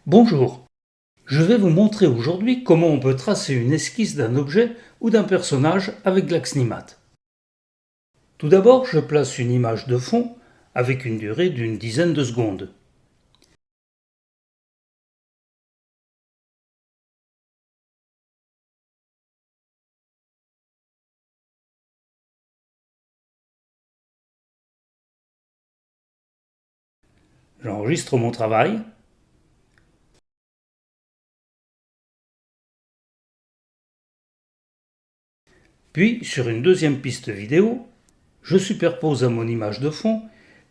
Bonjour, je vais vous montrer aujourd'hui comment on peut tracer une esquisse d'un objet ou d'un personnage avec Glaxnimat. Tout d'abord, je place une image de fond avec une durée d'une dizaine de secondes. J'enregistre mon travail. Puis, sur une deuxième piste vidéo, je superpose à mon image de fond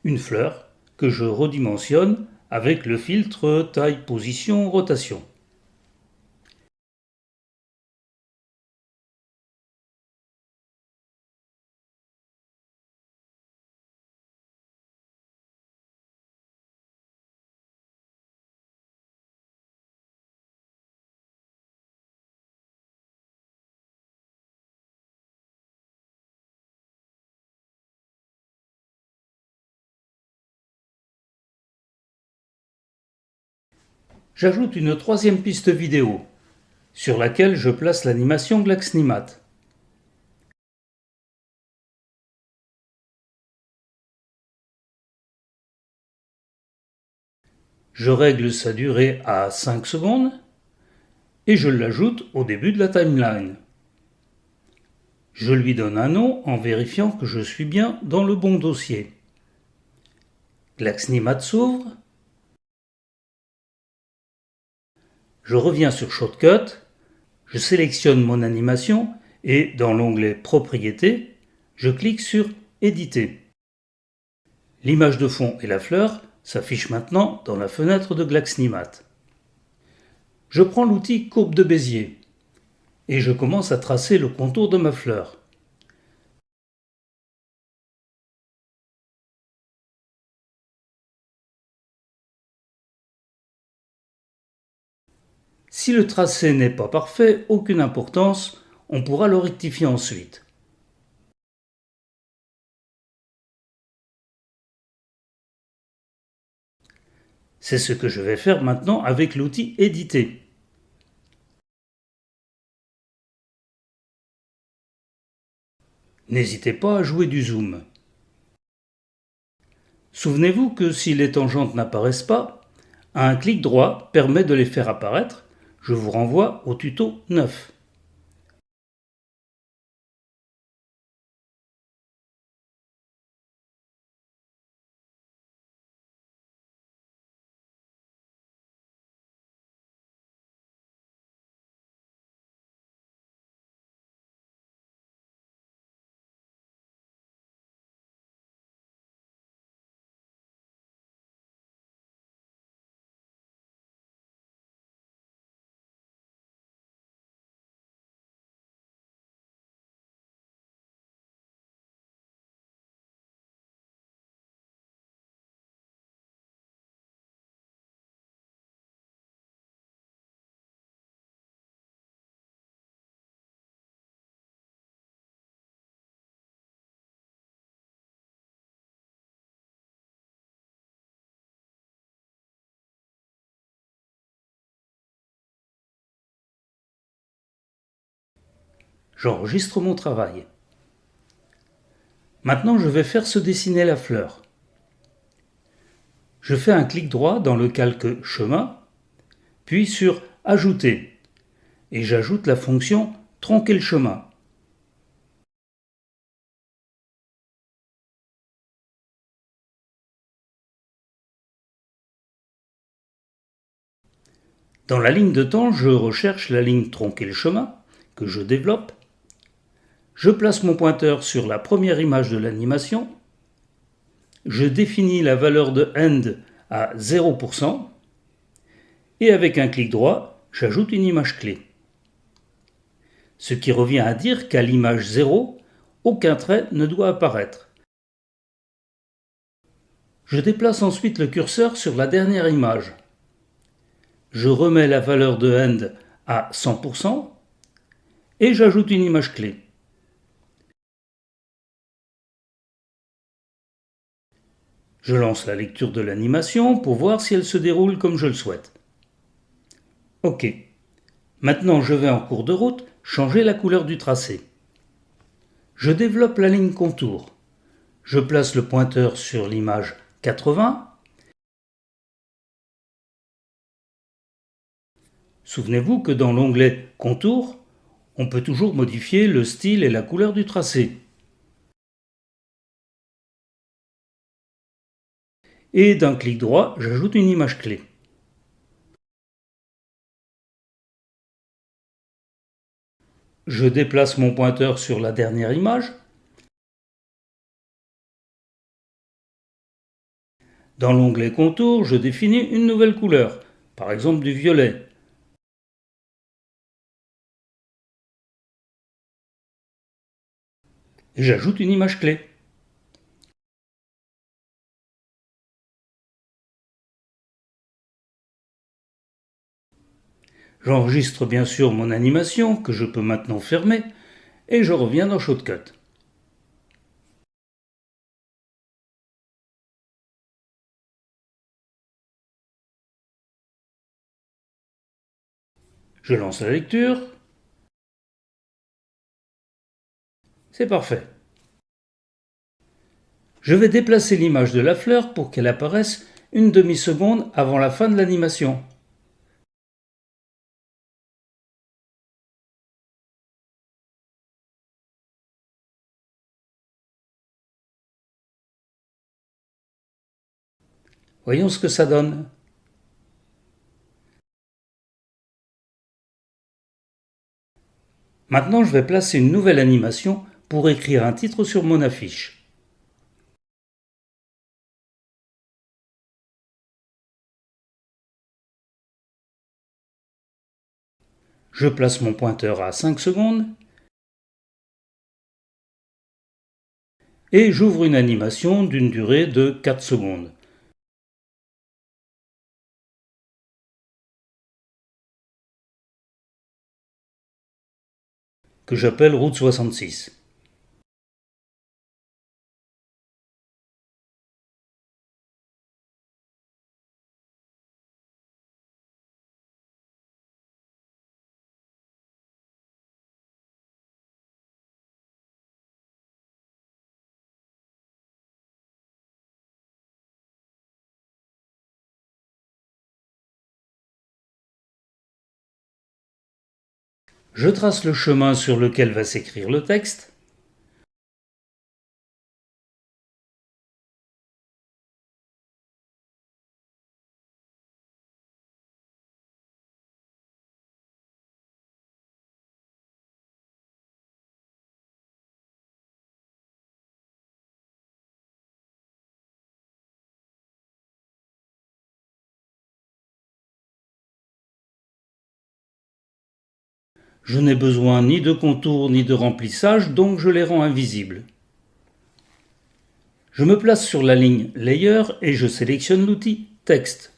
une fleur que je redimensionne avec le filtre taille, position, rotation. J'ajoute une troisième piste vidéo sur laquelle je place l'animation Glaxnimat. Je règle sa durée à 5 secondes et je l'ajoute au début de la timeline. Je lui donne un nom en vérifiant que je suis bien dans le bon dossier. Glaxnimat s'ouvre. Je reviens sur Shortcut, je sélectionne mon animation et dans l'onglet Propriétés, je clique sur Éditer. L'image de fond et la fleur s'affichent maintenant dans la fenêtre de Glaxnimat. Je prends l'outil courbe de Bézier et je commence à tracer le contour de ma fleur. Si le tracé n'est pas parfait, aucune importance, on pourra le rectifier ensuite. C'est ce que je vais faire maintenant avec l'outil Éditer. N'hésitez pas à jouer du zoom. Souvenez-vous que si les tangentes n'apparaissent pas, un clic droit permet de les faire apparaître. Je vous renvoie au tuto 9. J'enregistre mon travail. Maintenant, je vais faire se dessiner la fleur. Je fais un clic droit dans le calque Chemin, puis sur Ajouter, et j'ajoute la fonction Tronquer le chemin. Dans la ligne de temps, je recherche la ligne Tronquer le chemin, que je développe. Je place mon pointeur sur la première image de l'animation. Je définis la valeur de end à 0%. Et avec un clic droit, j'ajoute une image clé. Ce qui revient à dire qu'à l'image 0, aucun trait ne doit apparaître. Je déplace ensuite le curseur sur la dernière image. Je remets la valeur de end à 100% et j'ajoute une image clé. Je lance la lecture de l'animation pour voir si elle se déroule comme je le souhaite. OK. Maintenant, je vais en cours de route changer la couleur du tracé. Je développe la ligne contour. Je place le pointeur sur l'image 80. Souvenez-vous que dans l'onglet Contour, on peut toujours modifier le style et la couleur du tracé. Et d'un clic droit, j'ajoute une image clé. Je déplace mon pointeur sur la dernière image. Dans l'onglet Contour, je définis une nouvelle couleur, par exemple du violet. Et j'ajoute une image clé. J'enregistre bien sûr mon animation, que je peux maintenant fermer, et je reviens dans Shotcut. Je lance la lecture. C'est parfait. Je vais déplacer l'image de la fleur pour qu'elle apparaisse une demi-seconde avant la fin de l'animation. Voyons ce que ça donne. Maintenant, je vais placer une nouvelle animation pour écrire un titre sur mon affiche. Je place mon pointeur à 5 secondes et j'ouvre une animation d'une durée de 4 secondes. Que j'appelle Route 66. Je trace le chemin sur lequel va s'écrire le texte. Je n'ai besoin ni de contour ni de remplissage, donc je les rends invisibles. Je me place sur la ligne Layer et je sélectionne l'outil Texte.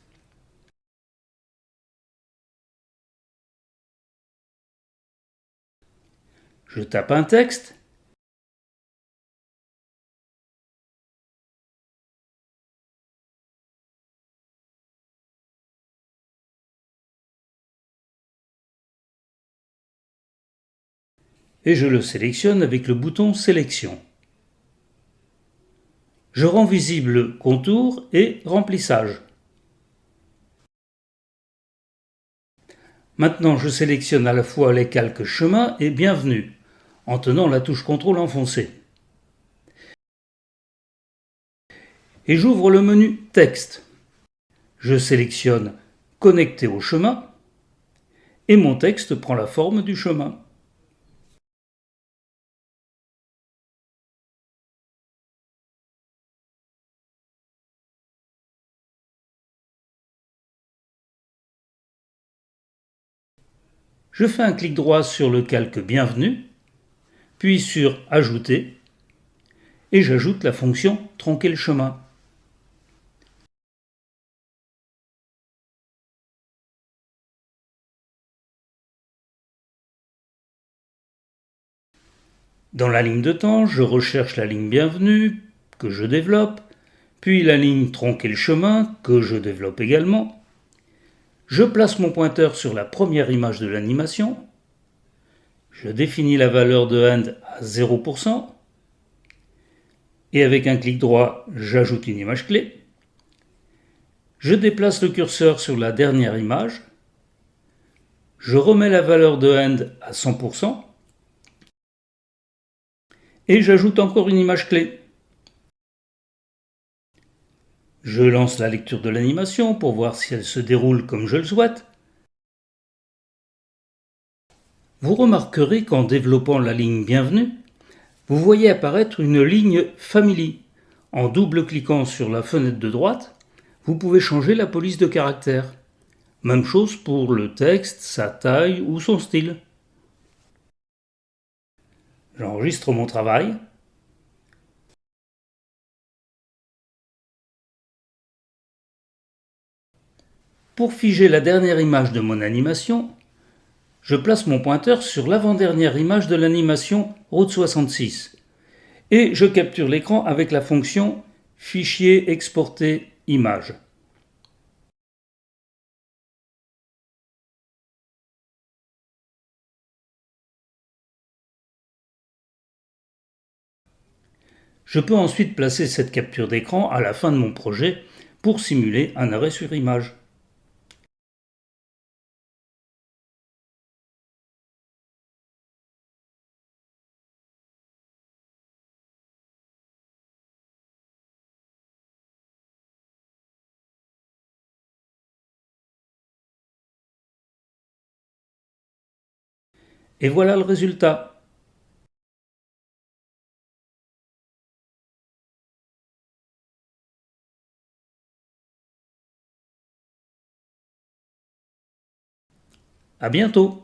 Je tape un texte. Et je le sélectionne avec le bouton Sélection. Je rends visible Contour et Remplissage. Maintenant, je sélectionne à la fois les calques Chemin et Bienvenue, en tenant la touche CTRL enfoncée. Et j'ouvre le menu Texte. Je sélectionne Connecter au chemin et mon texte prend la forme du chemin. Je fais un clic droit sur le calque Bienvenue, puis sur Ajouter, et j'ajoute la fonction Tronquer le chemin. Dans la ligne de temps, je recherche la ligne Bienvenue, que je développe, puis la ligne Tronquer le chemin, que je développe également. Je place mon pointeur sur la première image de l'animation. Je définis la valeur de hand à 0%. Et avec un clic droit, j'ajoute une image clé. Je déplace le curseur sur la dernière image. Je remets la valeur de hand à 100%. Et j'ajoute encore une image clé. Je lance la lecture de l'animation pour voir si elle se déroule comme je le souhaite. Vous remarquerez qu'en développant la ligne Bienvenue, vous voyez apparaître une ligne Family. En double-cliquant sur la fenêtre de droite, vous pouvez changer la police de caractère. Même chose pour le texte, sa taille ou son style. J'enregistre mon travail. Pour figer la dernière image de mon animation, je place mon pointeur sur l'avant-dernière image de l'animation Route 66 et je capture l'écran avec la fonction Fichier exporter image. Je peux ensuite placer cette capture d'écran à la fin de mon projet pour simuler un arrêt sur image. Et voilà le résultat. À bientôt!